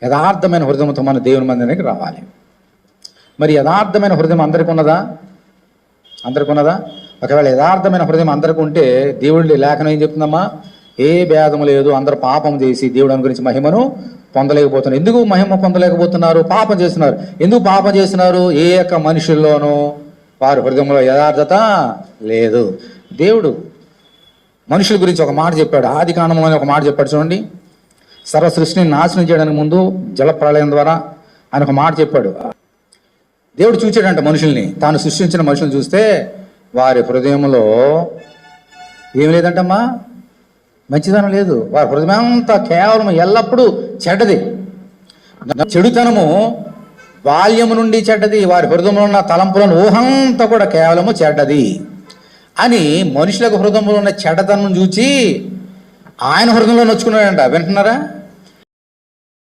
యథార్థమైన హృదయంతో మన దేవుని మందిరానికి రావాలి. మరి యథార్థమైన హృదయం అందరికీ ఉన్నదా? అందరికీ ఉన్నదా? ఒకవేళ యథార్థమైన హృదయం అందరికీ ఉంటే దేవుడి లేఖనం ఏం చెప్తుందమ్మా? ఏ భేదము లేదు, అందరూ పాపం చేసి దేవుడి గురించి మహిమను పొందలేకపోతున్నారు. ఎందుకు మహిమ పొందలేకపోతున్నారు? పాపం చేస్తున్నారు. ఎందుకు పాపం చేస్తున్నారు? ఏ యొక్క మనుషుల్లోనూ వారి హృదయంలో యథార్థత లేదు. దేవుడు మనుషుల గురించి ఒక మాట చెప్పాడు. ఆది కాండంలోనే ఒక మాట చెప్పాడు చూడండి. సర్వ సృష్టిని నాశనం చేయడానికి ముందు జలప్రళయం ద్వారా ఆయన ఒక మాట చెప్పాడు. దేవుడు చూచాడంట మనుషుల్ని, తాను సృష్టించిన మనుషులను చూస్తే వారి హృదయంలో ఏం లేదంటమ్మా, మంచిదనం లేదు. వారి హృదయం అంతా కేవలం ఎల్లప్పుడూ చెడ్డది. చెడుతనము బాల్యము నుండి చెడ్డది. వారి హృదయంలో ఉన్న తలంపులను ఊహంతా కూడా కేవలము చెడ్డది అని మనుషులకు హృదయంలో ఉన్న చెడ్డతనం చూచి ఆయన హృదయంలో నొచ్చుకున్నాడంట. వింటున్నారా?